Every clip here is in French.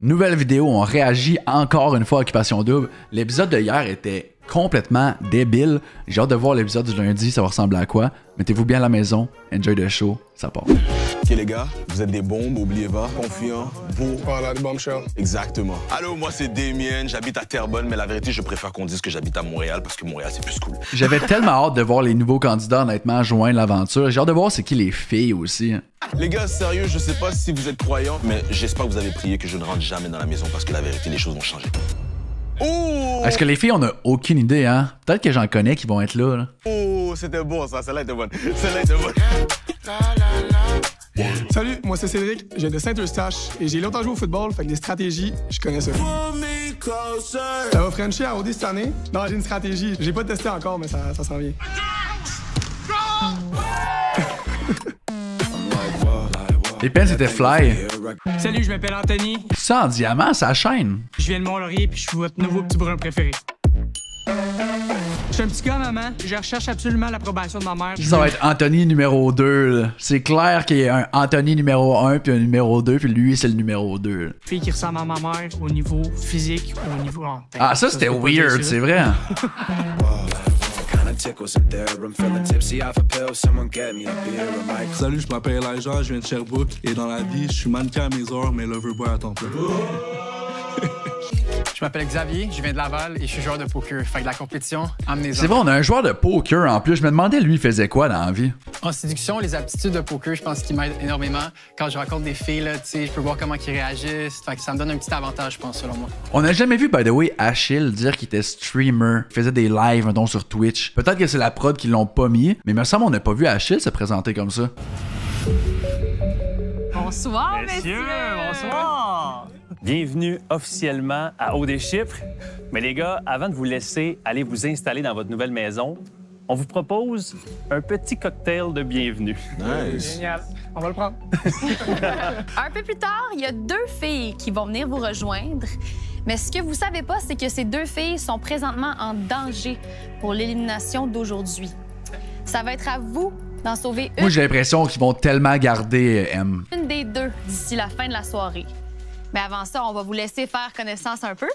Nouvelle vidéo, on réagit encore une fois à Occupation Double. L'épisode de hier était complètement débile. J'ai hâte de voir l'épisode du lundi, ça va ressembler à quoi. Mettez-vous bien à la maison, enjoy the show, ça part. Ok les gars, vous êtes des bombes, oubliez pas, confiants, beaux. Voilà, des bombshells. Exactement. Allô, moi c'est Damien, j'habite à Terrebonne, mais la vérité, je préfère qu'on dise que j'habite à Montréal parce que Montréal c'est plus cool. J'avais tellement hâte de voir les nouveaux candidats honnêtement joindre l'aventure. J'ai hâte de voir c'est qui les filles aussi. Les gars, sérieux, je sais pas si vous êtes croyants, mais j'espère que vous avez prié que je ne rentre jamais dans la maison parce que la vérité, les choses vont changer. Oh! Est-ce que les filles, on a aucune idée, hein? Peut-être que j'en connais qui vont être là. Oh, c'était bon ça, celle-là était bonne. Celle-là était bonne. Salut, moi c'est Cédric, je viens de Saint-Eustache et j'ai longtemps joué au football, fait que les stratégies, je connais ça. Ça va Frenchie à OD cette année? Non, j'ai une stratégie. J'ai pas testé encore, mais ça s'en vient. Les pens étaient fly. Salut, je m'appelle Anthony. Ça en diamant, ça chaîne. Je viens de Mont-Laurier puis je suis votre nouveau petit brun préféré. Je suis un petit gars, maman. Je recherche absolument l'approbation de ma mère. Ça va être Anthony numéro 2. C'est clair qu'il y a un Anthony numéro 1 puis un numéro 2, puis lui, c'est le numéro 2. Une fille qui ressemble à ma mère au niveau physique, au niveau... Ah, ça, c'était weird, c'est vrai. Salut, je m'appelle Elijah, je viens de Sherbrooke et dans la vie, je suis mannequin à mes heures, mais loverboy à temps plein. Je m'appelle Xavier, je viens de Laval et je suis joueur de poker. Fait que la compétition, amenez-en. C'est vrai, on a un joueur de poker en plus. Je me demandais, lui, il faisait quoi dans la vie? En séduction, les aptitudes de poker, je pense qu'ils m'aident énormément. Quand je rencontre des filles, là, je peux voir comment ils réagissent. Fait que ça me donne un petit avantage, je pense, selon moi. On n'a jamais vu, by the way, Achille dire qu'il était streamer, qu'il faisait des lives, mettons, sur Twitch. Peut-être que c'est la prod qui l'ont pas mis, mais il me semble qu'on n'a pas vu Achille se présenter comme ça. Bonsoir, messieurs! Bonsoir! Bienvenue officiellement à Haut des Chypres. Mais les gars, avant de vous laisser aller vous installer dans votre nouvelle maison, on vous propose un petit cocktail de bienvenue. Nice. Génial. On va le prendre. Un peu plus tard, il y a deux filles qui vont venir vous rejoindre. Mais ce que vous savez pas, c'est que ces deux filles sont présentement en danger pour l'élimination d'aujourd'hui. Ça va être à vous d'en sauver Moi, j'ai l'impression qu'ils vont tellement garder M. une des deux d'ici la fin de la soirée. Mais avant ça, on va vous laisser faire connaissance un peu.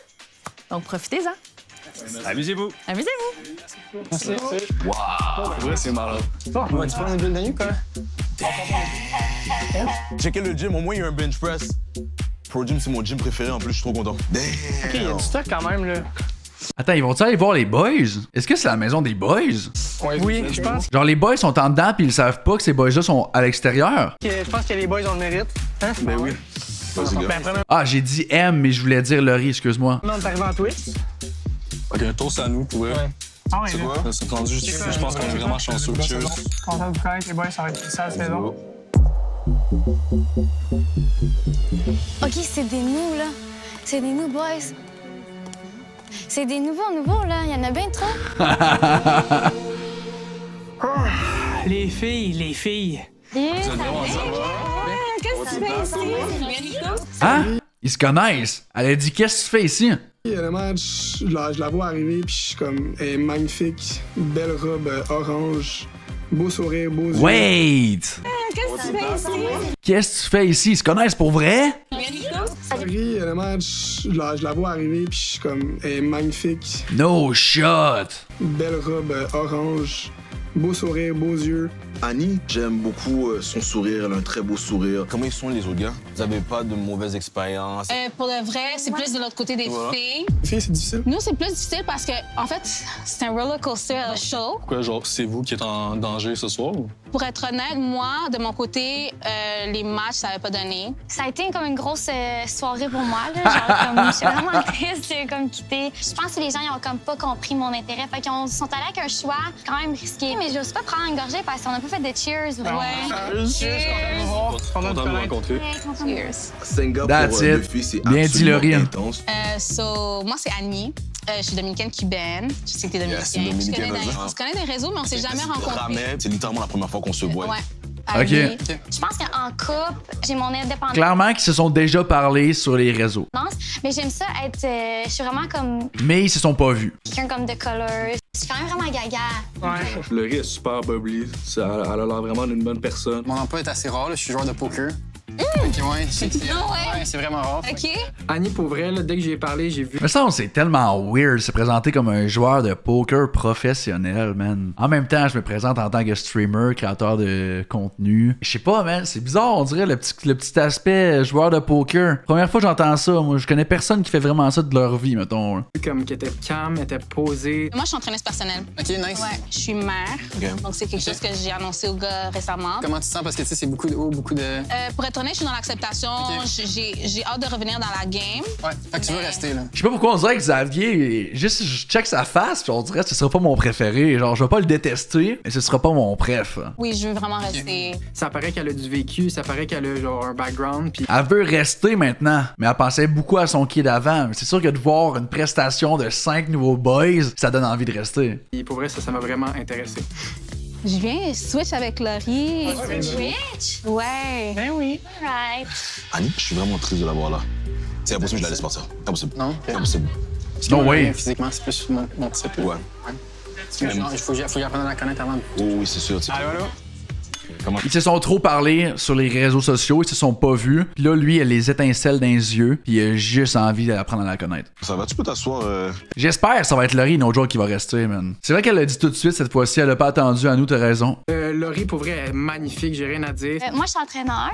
Donc, profitez-en. Amusez-vous! Amusez-vous! Wow! Ouais, c'est malade. Bon, on va te prendre une bulle de nuit, quoi? Checkez le gym, au moins il y a un bench press. Pro Gym, c'est mon gym préféré en plus, je suis trop content. Damn. OK, il y a du stock quand même, là. Attends, ils vont-ils aller voir les boys? Est-ce que c'est la maison des boys? Oui, je pense Genre, les boys sont en dedans puis ils savent pas que ces boys-là sont à l'extérieur? que les boys ont le mérite. Hein? Ben oui. Vas-y, gars. Ben, premièrement, Ah, j'ai dit M, mais je voulais dire Laurie, excuse-moi. on est arrivé en twist. Ok, un toast à nous, pour vrai. Ah ouais, C'est là. quoi? C'est rendu juste ici, je pense qu'on est vraiment chanceux. Cheers. Content de vous connaître, les boys, ça va être une sale saison. OK, c'est des nous, là. C'est des nous, boys. C'est des nouveaux, là. Il y en a bien trop. Les filles. Qu'est-ce que tu fais ici? Hein? Ils se connaissent. Elle a dit, qu'est-ce que tu fais ici? Honnêtement, je la vois arriver, puis je suis comme, elle est magnifique, belle robe orange, beau sourire, beaux yeux. Wait! Qu'est-ce que tu fais ici? Qu'est-ce que tu fais ici? Ils se connaissent pour vrai? Honnêtement, je la vois arriver, puis je suis comme, elle est magnifique, No shot! belle robe orange, beau sourire, beaux yeux. Annie, j'aime beaucoup son sourire, elle a un très beau sourire. Comment ils sont les autres gars? Vous avez pas de mauvaises expériences? Pour de vrai, c'est plus de l'autre côté des filles. Les filles, c'est difficile. Nous, c'est plus difficile parce que, en fait, c'est un roller coaster show. Pourquoi, genre, c'est vous qui êtes en danger ce soir? Ou? Pour être honnête, moi, de mon côté, les matchs, ça n'avait pas donné. Ça a été comme une grosse soirée pour moi, là. Genre, comme, je suis vraiment triste, j'ai comme quitté. Je pense que les gens, ils ont comme pas compris mon intérêt. Fait qu'ils sont allés avec un choix quand même risqué. Mais je n'ose pas prendre une gorgée parce qu'on a pas fait de cheers, Ouais. Content de Content de vous connaître. rencontrer. Cheers. 5 gars That's pour it. deux filles, c'est Bien dit, absolument Laurie. intense. Moi, c'est Annie. Je suis dominicaine cubaine. Je sais que t'es dominicaine. c'est dominicaine, On se connaît des réseaux, mais on s'est jamais rencontrés. Ramel, c'est littéralement la première fois qu'on se voit. Ouais. OK. Je pense qu'en couple, j'ai mon indépendance. Clairement qu'ils se sont déjà parlé sur les réseaux. Mais j'aime ça être. Je suis vraiment comme Mais ils se sont pas vus. quelqu'un comme de color. Je suis quand même vraiment gaga. Ouais. Laurie est super bubbly. Elle a l'air vraiment d'une bonne personne. Mon emploi est assez rare, là. Je suis joueur de poker. Ok, ouais, c'est vraiment rare. OK. Annie, pour vrai, là, dès que j'y ai parlé, j'ai vu. Mais ça, c'est tellement weird de se présenter comme un joueur de poker professionnel, man. En même temps, je me présente en tant que streamer, créateur de contenu. Je sais pas, man, c'est bizarre, on dirait le petit aspect joueur de poker. Première fois que j'entends ça, moi, je connais personne qui fait vraiment ça de leur vie, mettons. Comme qu'elle était calme, elle était posée. Moi, je suis entraîneuse personnelle. Ok, nice. Ouais, je suis mère. Donc, c'est quelque chose que j'ai annoncé aux gars récemment. Comment tu te sens? Parce que tu sais, c'est beaucoup de haut, beaucoup de. Pour être honnête, je suis dans l'acceptation. Ok. J'ai hâte de revenir dans la game. Ouais, fait que tu veux rester, là. Je sais pas pourquoi on dirait que Xavier, juste je check sa face, puis on dirait que ce sera pas mon préféré. Genre, je vais pas le détester, mais ce sera pas mon préf. Oui, je veux vraiment rester. Ça paraît qu'elle a du vécu, ça paraît qu'elle a genre un background, puis. Elle veut rester maintenant, mais elle pensait beaucoup à son kid d'avant. C'est sûr que de voir une prestation de 5 nouveaux boys, ça donne envie de rester. Et pour vrai, ça m'a vraiment intéressé. Je viens switch avec Laurie. Switch? Ouais. Ben oui. Right. Annie, je suis vraiment triste de la voir là. C'est impossible que je la laisse partir. Impossible. Non? Impossible. No way. Physiquement, c'est plus mon type. Ouais. Il faut que j'apprenne à la connaître avant. Oh, oui, c'est sûr. tu sais. Allô? Comment? Ils se sont trop parlé sur les réseaux sociaux, ils se sont pas vus. Puis là, lui, il a les étincelles dans les yeux, puis il a juste envie d'apprendre à la connaître. Ça va, tu peux t'asseoir. J'espère que ça va être Laurie, no joke, qui va rester, man. C'est vrai qu'elle l'a dit tout de suite cette fois-ci, elle a pas attendu à nous, t'as raison. Laurie, pour vrai, est magnifique, j'ai rien à dire. Moi, je suis entraîneur.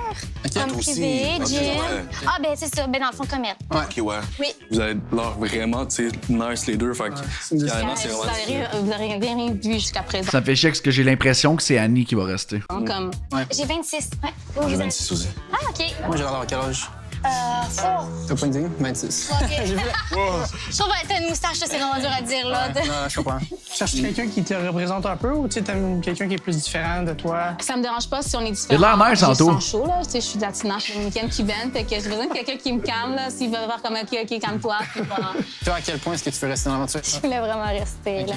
Comme toi aussi. privé, Ok, gym. ouais. Ah, ben c'est ça. Ben dans le fond, comme elle. Ok, ouais. Oui. Vous avez l'air vraiment, tu sais, nice les deux. Fait que, carrément, c'est Vous vraiment. avez rien vu jusqu'à présent. Ça me fait chier parce que j'ai l'impression que c'est Annie qui va rester. Comme... J'ai 26. Ouais. J'ai 26 aussi. Ah, OK. Moi, j'ai l'air d'avoir quel âge? Faux. T'as pas une idée? 26. Je trouve que t'as une moustache, c'est vraiment dur à dire, là. Non, je comprends. Tu cherches quelqu'un qui te représente un peu ou tu sais, t'aimes quelqu'un qui est plus différent de toi? Ça me dérange pas si on est Il a différents. de l'air nice, Je tantôt. sens chaud, là. Tu sais, je suis latina, je suis dominicaine cubaine. Fait que j'ai besoin de quelqu'un qui me calme, là. S'il veut voir comme OK, calme-toi. Puis voilà. Toi, à quel point est-ce que tu veux rester dans l'aventure? Je voulais vraiment rester, là.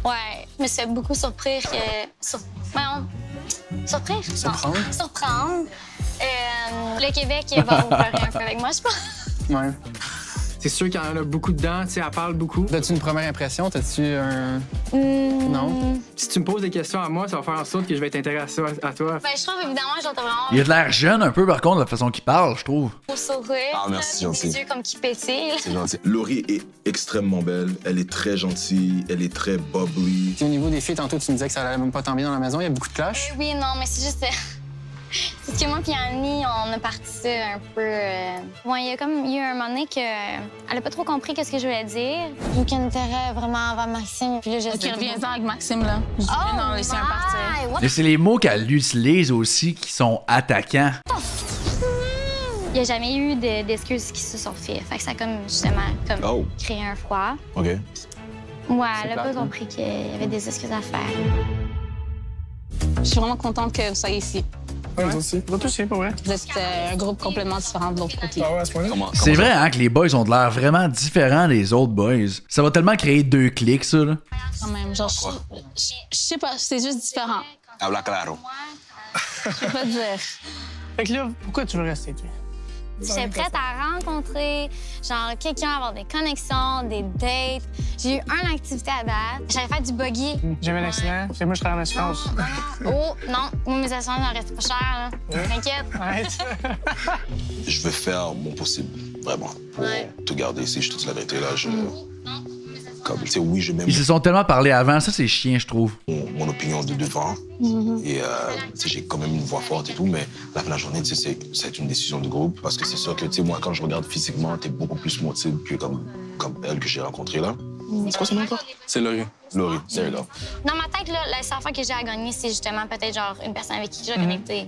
Ouais. Je me suis fait beaucoup surprendre que... Surprendre? Surprendre? Non. Surprendre. Le Québec va vous pleurer un peu avec moi, je pense. Ouais. C'est sûr qu'il y en a beaucoup dedans, tu sais, elle parle beaucoup. T'as-tu une première impression? T'as-tu un. Non? Si tu me poses des questions à moi, ça va faire en sorte que je vais être intéressé à toi. Ben, je trouve évidemment, j'entends vraiment Il a de l'air jeune un peu, par contre, la façon qu'il parle, je trouve. beau sourire. Ah, merci, là, gentil. des yeux comme qui pétillent. C'est gentil. Laurie est extrêmement belle. Elle est très gentille. Elle est très bubbly. Puis au niveau des filles, tantôt, tu me disais que ça allait même pas tant bien dans la maison. Il y a beaucoup de clash. Oui, non, mais c'est juste... C'est que moi et Annie, on a parti ça un peu... Bon, il y a comme eu un moment donné qu'elle a pas trop compris ce que je voulais dire. Vu qu'elle intérêt vraiment avant Maxime. Puis là, je OK, reviens-en avec Maxime, là. Je viens d'en laisser un partir. Mais c'est les mots qu'elle utilise aussi qui sont attaquants. Il n'y a jamais eu d'excuses qui se sont faites. Fait que ça a comme, justement, créé un froid. OK. Ouais, elle a pas compris qu'il y avait des excuses à faire. Je suis vraiment contente que vous soyez ici. Ouais, nous aussi. Toi aussi, pour vrai. Vous êtes un groupe complètement différent de l'autre côté. Ah ouais, à ce point-là? C'est vrai, hein, que les boys ont de l'air vraiment différents des autres boys. Ça va tellement créer deux clics, ça, là. Quand même, genre, je sais pas, c'est juste différent. Habla claro. Je peux pas dire. Fait que là, pourquoi tu veux rester, toi? J'étais prête à rencontrer, genre, quelqu'un, avoir des connexions, des dates. J'ai eu une activité à date. J'allais faire du buggy. J'ai eu un accident. Moi, je travaille en assurance. Oh, non, moi, mes assurances n'en restent pas chères, là. T'inquiète. Arrête. Je vais faire mon possible, vraiment, pour te garder. Si je te dis la vérité, là, comme, tu sais, oui, je mets Ils se sont tellement parlé avant, ça, c'est chiant, je trouve. mon opinion de devant. Et tu sais, j'ai quand même une voix forte et tout, mais à la fin de la journée, tu sais, c'est une décision de groupe. Parce que c'est sûr que, tu sais, moi, quand je regarde physiquement, t'es beaucoup plus moitié que comme elle que j'ai rencontrée là. C'est quoi son nom encore? C'est Laurie. Laurie, there you go. Dans ma tête, là, la seule fois que j'ai à gagner, c'est justement peut-être genre une personne avec qui je vais connecter.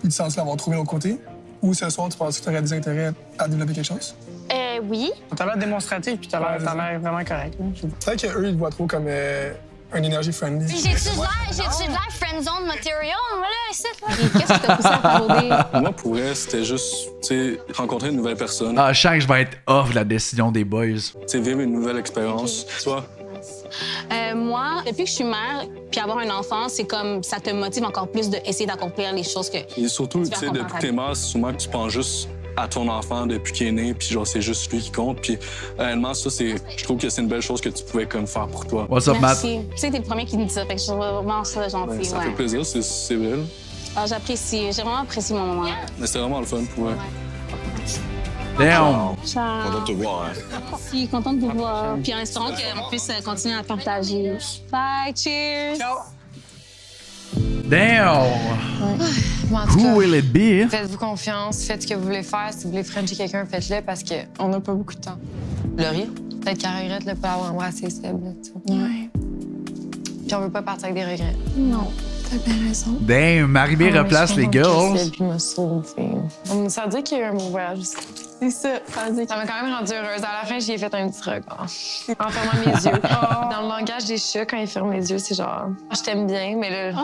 Il te semble avoir trouvé l'autre côté? Ou ce soir, tu penses que tu aurais des intérêts à développer quelque chose? Oui. T'as l'air démonstratif puis t'as l'air vraiment correct. Peut-être qu'eux, ils te voient trop comme une énergie friendly. J'ai-tu de l'air friendzone material, moi, là, ici, là? Qu'est-ce que t'as poussé à parler? Moi, pour elle, c'était juste, tu sais, rencontrer une nouvelle personne. Ah, je sens que je vais être off de la décision des boys. Tu sais, vivre une nouvelle expérience. Toi? Moi, depuis que je suis mère, puis avoir un enfant, c'est comme ça te motive encore plus d'essayer d'accomplir les choses que... Et surtout, tu sais, depuis que t'es mère, c'est souvent que tu penses juste à ton enfant depuis qu'il est né, puis genre, c'est juste lui qui compte. Puis, réellement, ça, je trouve que c'est une belle chose que tu pouvais comme faire pour toi. What's up, Matt? Merci. Tu sais, t'es le premier qui me dit ça, fait que je trouve vraiment ça gentil. Ça fait plaisir, c'est vrai. Ah, j'apprécie. J'ai vraiment apprécié mon moment. Mais c'était vraiment le fun pour eux. Damn! Content de te voir, hein. Merci, contente de vous voir. Puis en espérant qu'on puisse continuer à partager. Bye, cheers! Ciao! Damn! En tout Who cas, will it be? faites-vous confiance, faites ce que vous voulez faire. Si vous voulez frencher quelqu'un, faites-le parce qu'on n'a pas beaucoup de temps. Laurie, peut-être qu'elle regrette de ne pas avoir embrassé Seb. Ouais. Puis on veut pas partir avec des regrets. Non, t'as bien raison. Damn, Marie-B replace les girls. Ça veut dire qu'il y a eu un beau voyage aussi. C'est ça. Ça m'a quand même rendue heureuse. À la fin, j'y ai fait un petit regard. En fermant mes yeux. Dans le langage des chats, quand ils ferment les yeux, c'est genre « Je t'aime bien, mais là,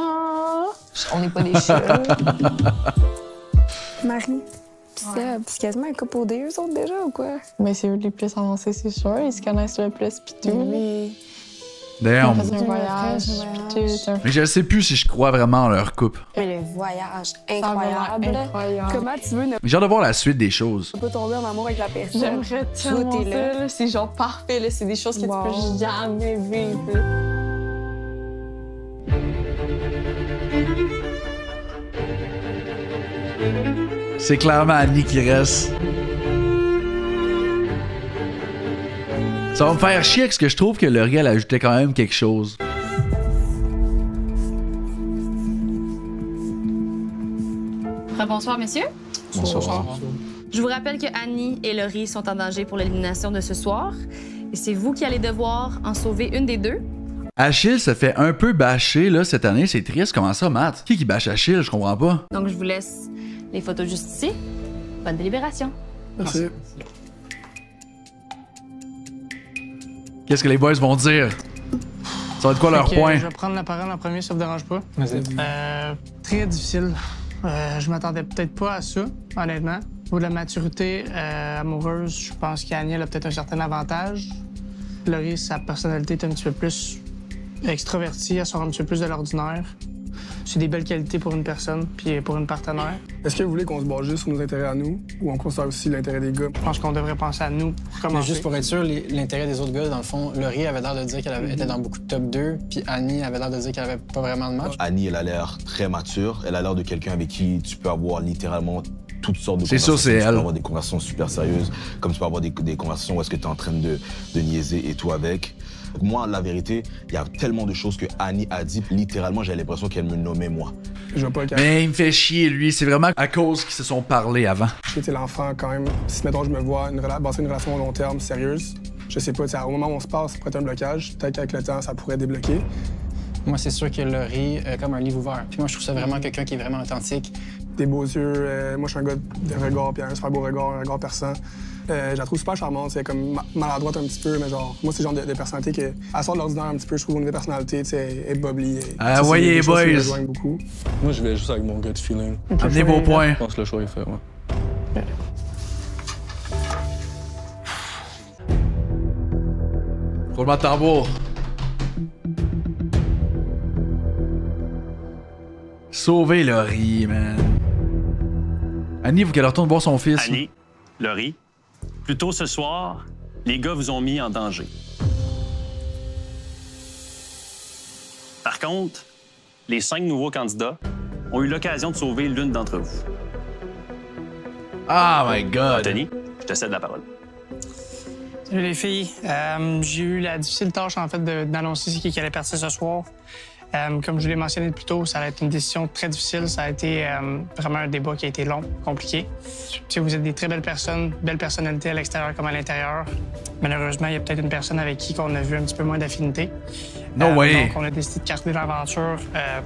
on n'est pas des chats. » Marie, pis Seb, c'est quasiment un couple OD, eux autres, déjà, ou quoi? Mais c'est eux les plus avancés, c'est sûr. Ils se connaissent le plus, pis tout. Oui. Damn. On faisait un voyage, pis tout. Mais je sais plus si je crois vraiment en leur couple. Mais le voyage, incroyable. Incroyable. Comment tu veux ne J'ai hâte de voir la suite des choses. pas tomber en amour avec la personne? J'aimerais tellement Tout est là. ça, là. C'est genre parfait, là. C'est des choses que tu peux jamais vivre. là. C'est clairement Annie qui reste. Ça va me faire chier parce que je trouve que Laurie, elle ajoutait quand même quelque chose. Bonsoir, messieurs. Bonsoir. Je vous rappelle que Annie et Laurie sont en danger pour l'élimination de ce soir. Et c'est vous qui allez devoir en sauver une des deux. Achille se fait un peu bâcher là, cette année. C'est triste. Comment ça, Matt? Qui bâche Achille? Je comprends pas. Donc, je vous laisse les photos juste ici. Bonne délibération. Merci. Qu'est-ce que les boys vont dire? Ça va être quoi leur point? Je vais prendre la parole en premier, ça vous dérange pas. Vas-y. Très difficile. Je m'attendais peut-être pas à ça, honnêtement. Au niveau de la maturité amoureuse, je pense qu'Annie a peut-être un certain avantage. Laurie, sa personnalité est un petit peu plus extravertie, elle sort un petit peu plus de l'ordinaire. C'est des belles qualités pour une personne, puis pour une partenaire. Est-ce que vous voulez qu'on se base juste sur nos intérêts à nous ou on considère aussi l'intérêt des gars? Je pense qu'on devrait penser à nous pour Mais commencer. juste pour être sûr, l'intérêt des autres gars, dans le fond, Laurie avait l'air de dire qu'elle était dans beaucoup de top 2, puis Annie avait l'air de dire qu'elle avait pas vraiment de match. Annie, elle a l'air très mature. Elle a l'air de quelqu'un avec qui tu peux avoir littéralement toutes sortes de C'est conversations. sûr, c'est Tu elle. peux avoir des conversations super sérieuses, comme tu peux avoir des conversations où est-ce que tu es en train de niaiser et tout avec. Moi, la vérité, il y a tellement de choses que Annie a dit. Littéralement, j'ai l'impression qu'elle me nommait moi. Je veux pas le Mais il me fait chier, lui. C'est vraiment à cause qu'ils se sont parlé avant. J'étais l'enfant quand même. Si, mettons, je me vois bâtir une relation à long terme sérieuse, je sais pas, au moment où on se parle, ça pourrait être un blocage. Peut-être qu'avec le temps, ça pourrait débloquer. Moi, c'est sûr que Laurie, comme un livre ouvert. Puis moi, je trouve ça vraiment quelqu'un qui est vraiment authentique. Des beaux yeux. Moi, je suis un gars de regard, puis un super beau regard, un regard perçant. Je la trouve super charmante. C'est comme maladroite un petit peu, mais genre, moi, c'est le genre de personnalité qui sort de l'ordinaire un petit peu. Je trouve au niveau des personnalités, tu sais, elle est bubbly. Ah, voyez, boys. Me rejoignent beaucoup. Moi, je vais juste avec mon gut feeling. Amenez vos points. Je pense que le choix est fait, ouais. Roulement de tambour. Sauver Laurie, man. Annie, vous qu'elle retourne voir son fils. Annie, Laurie, plus tôt ce soir, les gars vous ont mis en danger. Par contre, les 5 nouveaux candidats ont eu l'occasion de sauver l'une d'entre vous. Oh my God. Anthony, je te cède la parole. Salut les filles. J'ai eu la difficile tâche en fait d'annoncer qui allait partir ce soir. Comme je l'ai mentionné plus tôt, ça a été une décision très difficile. Ça a été vraiment un débat qui a été long, compliqué. Tu sais, vous êtes des très belles personnes, belles personnalités à l'extérieur comme à l'intérieur. Malheureusement, il y a peut-être une personne avec qui on a vu un petit peu moins d'affinité. No way. Donc, on a décidé de carter l'aventure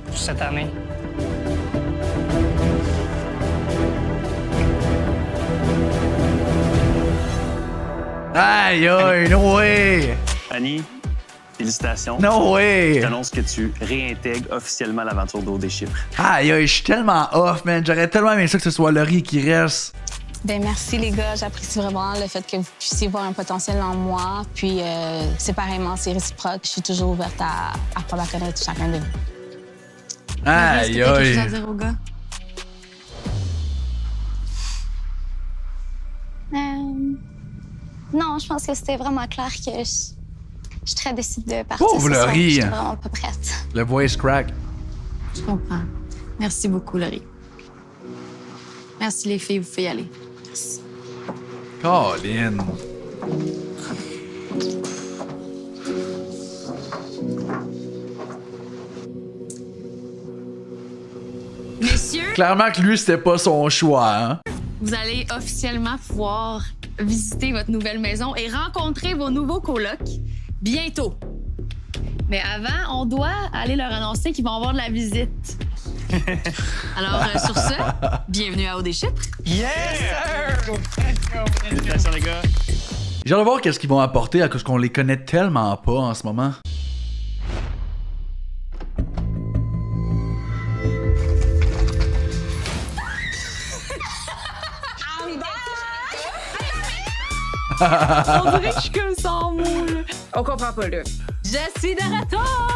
pour cette année. Aïe, aïe, no way. Annie, félicitations. No way. Je t'annonce que tu réintègres officiellement l'aventure d'Eau des Chypres. Aïe, aïe, je suis tellement off, man. J'aurais tellement aimé ça que ce soit Laurie qui reste. Ben merci les gars, j'apprécie vraiment le fait que vous puissiez voir un potentiel en moi. Puis séparément, c'est réciproque. Je suis toujours ouverte à apprendre à connaître chacun de vous. Aïe, Est-ce que t'as quelque chose à aïe. dire aux gars? Non, je pense que c'était vraiment clair que je très décidée de partir. Pauvre ce soir. Laurie. J'étais vraiment pas prête. Le voice crack. Je comprends. Merci beaucoup, Laurie. Merci, les filles. Vous pouvez y aller. Merci. Colin. Messieurs, Clairement que lui, c'était pas son choix, hein? vous allez officiellement pouvoir visiter votre nouvelle maison et rencontrer vos nouveaux colocs bientôt. Mais avant, on doit aller leur annoncer qu'ils vont avoir de la visite. Alors, sur ce, bienvenue à Haut des Chypres. Yes, sir! Félicitations, les gars. J'ai hâte de voir qu'est-ce qu'ils vont apporter à cause qu'on les connaît tellement pas en ce moment. On dirait que je suis comme sans mots, là. On comprend pas, là. Je suis de retour!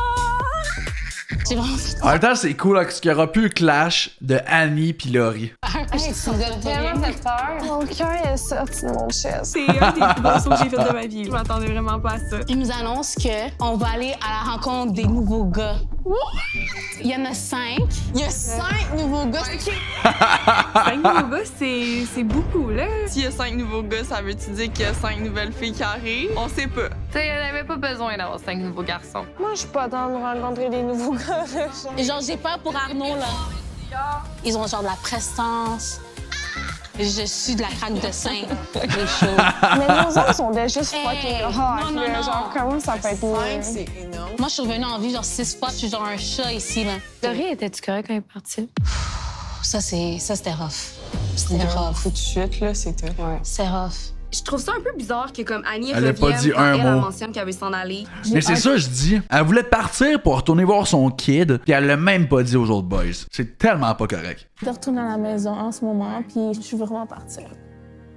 C'est vraiment En même temps, c'est cool là, parce qu'il y aura plus le clash de Annie pis Laurie. Hey, tu me tellement fait peur. Mon cœur est sorti de mon chest. C'est un des plus gros sauts que j'ai fait de ma vie. Je m'attendais vraiment pas à ça. Ils nous annoncent qu'on va aller à la rencontre des nouveaux gars. Il y en a 5. Il y a 5 nouveaux gars. 5 nouveaux gars, c'est beaucoup, là. S'il y a 5 nouveaux gars, ça veut-tu dire qu'il y a 5 nouvelles filles qui arrivent? On sait pas. Tu sais, on avait pas besoin d'avoir 5 nouveaux garçons. Moi, je suis pas dans de rencontrer des nouveaux gars. Et genre, j'ai peur pour Arnaud, là. Ils ont genre de la prestance. Je suis de la craque de sein. J'ai chaud. Mais nos hommes sont déjà juste fucking hot. non, là. non. Genre, comment ça peut être mieux? C'est énorme. Moi, je suis revenue en vie genre 6 fois. Je suis genre un chat ici, là. Laurie, étais-tu correct quand elle est partie? Ça, c'était rough. C'était rough. Tout de suite, là, c'était... Ouais. C'est rough. Je trouve ça un peu bizarre que comme Annie Elle a revienne pas dit quand un elle mot. mentionne qu'elle veut s'en aller. Mais c'est ça, je dis. Elle voulait partir pour retourner voir son kid, puis elle l'a même pas dit aux autres boys. C'est tellement pas correct. Je retourne à la maison en ce moment, puis je suis vraiment partir.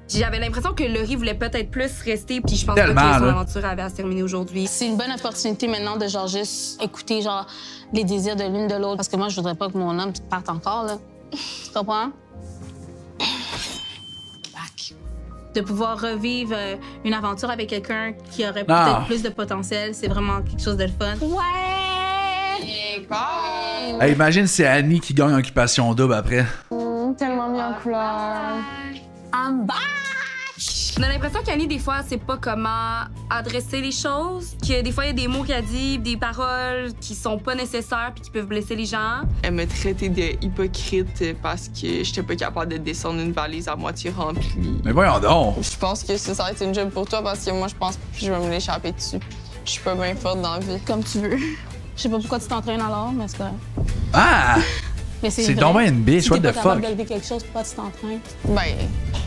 J'avais l'impression que Laurie voulait peut-être plus rester, puis je pense pas Tellement, que son là. aventure avait à se terminer aujourd'hui. C'est une bonne opportunité maintenant de genre juste écouter genre les désirs de l'une de l'autre. Parce que moi, je voudrais pas que mon homme parte encore, là. Tu comprends? Back. De pouvoir revivre une aventure avec quelqu'un qui aurait peut-être plus de potentiel, c'est vraiment quelque chose de le fun. Ouais! Hey, imagine c'est Annie qui gagne Occupation Double après. Tellement mis en couleur. I'm back! On a l'impression qu'Annie, des fois, sait pas comment adresser les choses, que des fois, il y a des mots qu'elle dit, des paroles qui sont pas nécessaires puis qui peuvent blesser les gens. Elle m'a traité de hypocrite parce que j'étais pas capable de descendre une valise à moitié remplie. Mais voyons donc. Je pense que ça va être une job pour toi parce que moi, je pense que je vais me l'échapper dessus. Je suis pas bien forte dans la vie. Comme tu veux. Je sais pas pourquoi tu t'entraînes alors, mais c'est correct. Ah! Mais C'est vrai. donc bien une bitch, Si what t'es the pas capable fuck? de lever quelque chose, pourquoi tu t'entraînes? Ben,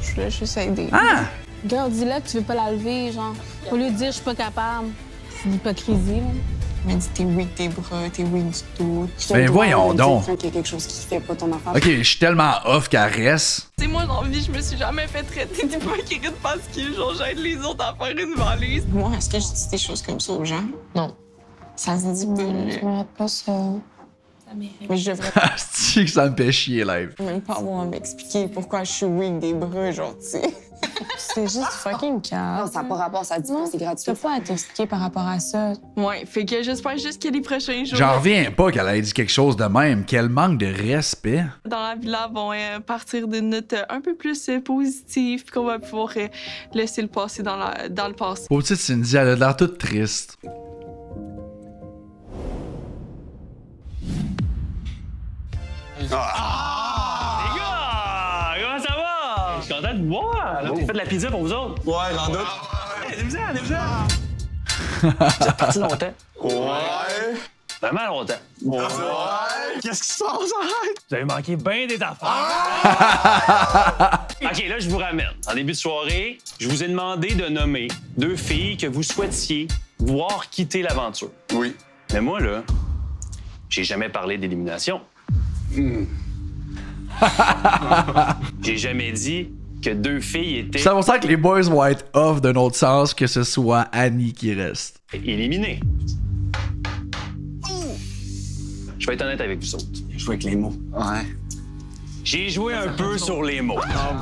je voulais juste aider. Ah! Girl, dis-le que tu veux pas la lever, genre. Au lieu de dire je suis pas capable. C'est de l'hypocrisie, là. Elle m'a dit t'es weak des bras, t'es weak du dos. Ben voyons donc. Qu'il y a quelque chose qui fait pas ton affaire. Ok, je suis tellement off qu'elle reste. Tu sais, moi, dans la vie, je me suis jamais fait traiter d'hypocrite parce que genre, j'aide les autres à faire une valise. Moi, est-ce que je dis des choses comme ça aux gens? Non. Ça se dit pas. Je m'arrête pas ça. Mais je devrais C'est que ça me fait chier, live. même pas avoir à m'expliquer pourquoi je suis weak des bras, genre, tu sais. C'est juste fucking calme. Non, ça n'a pas rapport, ça dit pas, c'est gratuit. Tu peux pas t'expliquer par rapport à ça. Ouais, fait que j'espère juste que les prochains jours. J'en reviens pas qu'elle ait dit quelque chose de même. Quel manque de respect. Dans la villa vont partir d'une note un peu plus positive, puis qu'on va pouvoir laisser le passé dans le passé. Pauvre petite Cindy, elle a l'air toute triste. Les gars, comment ça va? Je suis content de vous voir. Là, j'ai fait de la pizza pour vous autres. Ouais, j'en doute. Allez-vous-en. Vous êtes partis longtemps? Ouais. Vraiment longtemps. Ouais. Qu'est-ce qui se passe? Arrête! Vous avez manqué bien des affaires. OK, là, je vous ramène. En début de soirée, je vous ai demandé de nommer 2 filles que vous souhaitiez voir quitter l'aventure. Oui. Mais moi, là, j'ai jamais parlé d'élimination. J'ai jamais dit que 2 filles étaient Ça va que les boys vont être off d'un autre sens que ce soit Annie qui reste. éliminées. Je vais être honnête avec vous autres. Jouer avec les mots. Ouais. J'ai joué un peu sur les mots. Non.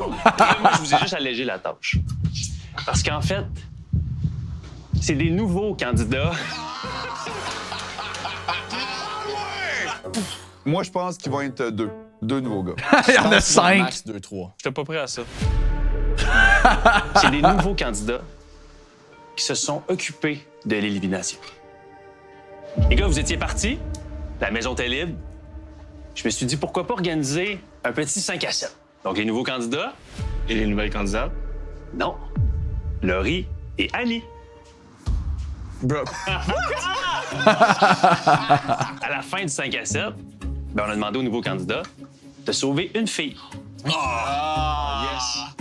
Moi, je vous ai juste allégé la tâche. Parce qu'en fait, c'est des nouveaux candidats. Moi, je pense qu'ils vont être deux. Deux nouveaux gars. Il y en a 5. Max 2-3. J'étais pas prêt à ça. C'est des nouveaux candidats qui se sont occupés de l'élimination. Les gars, vous étiez partis, la maison était libre. Je me suis dit, pourquoi pas organiser un petit 5 à 7. Donc, les nouveaux candidats. Et les nouvelles candidates? Non. Laurie et Annie. Bro. À la fin du 5 à 7, ben, on a demandé aux nouveaux candidats de sauver une fille. Yes!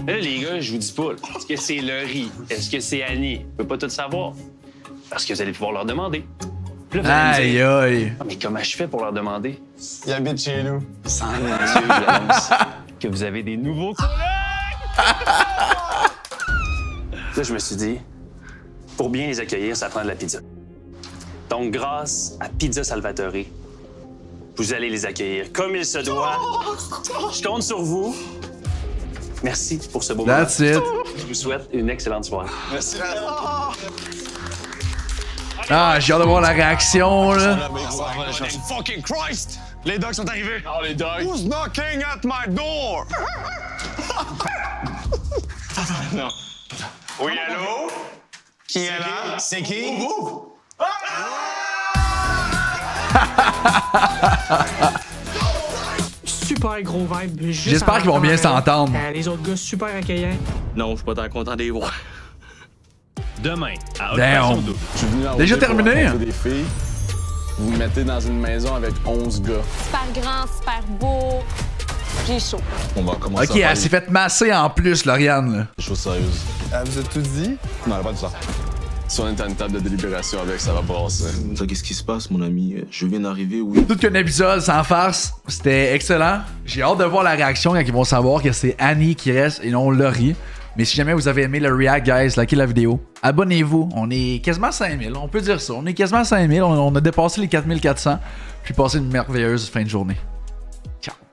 Là, les gars, je vous dis pas, est-ce que c'est Laurie? Est-ce que c'est Annie? Je peux pas tout savoir. Parce que vous allez pouvoir leur demander. Puis là, vous allez me dire, aïe. Ah, mais comment je fais pour leur demander? Il habite chez nous. Sans mon Dieu, j'annonce que vous avez des nouveaux collègues! Là, je me suis dit, pour bien les accueillir, ça prend de la pizza. Donc, grâce à Pizza Salvatore, vous allez les accueillir comme il se doit. Je compte sur vous. Merci pour ce beau moment. That's it. Je vous souhaite une excellente soirée. Merci. Ah, j'ai hâte de voir la réaction, là. Fucking Christ! Les dogs sont arrivés. Oh, les dogs. Who's knocking at my door? Non. Oui, allô? Qui est là? C'est qui? Vous? Super gros vibe. J'espère qu'ils vont bien s'entendre. Les autres gars super accueillants. Non, je suis pas tant content de les voir. Demain, à Damn. Occupation Double. Je suis venu à Déjà OD pour terminé? rencontrer des filles. Vous me mettez dans une maison avec 11 gars. Super grand, super beau. J'ai chaud. On va commencer Ok, elle s'est fait masser en plus, Lauriane. Là. des choses sérieuses. Vous êtes tout dit? Non, elle a pas dit ça. Si on est à une table de délibération avec, ça va brasser. Ça, qu'est-ce qui se passe, mon ami? Je viens d'arriver, oui. Tout qu'un épisode sans farce, c'était excellent. J'ai hâte de voir la réaction quand ils vont savoir que c'est Annie qui reste et non Laurie. Mais si jamais vous avez aimé le react, guys, likez la vidéo. Abonnez-vous. On est quasiment 5000. On peut dire ça. On est quasiment 5000. On a dépassé les 4400. Puis passé une merveilleuse fin de journée.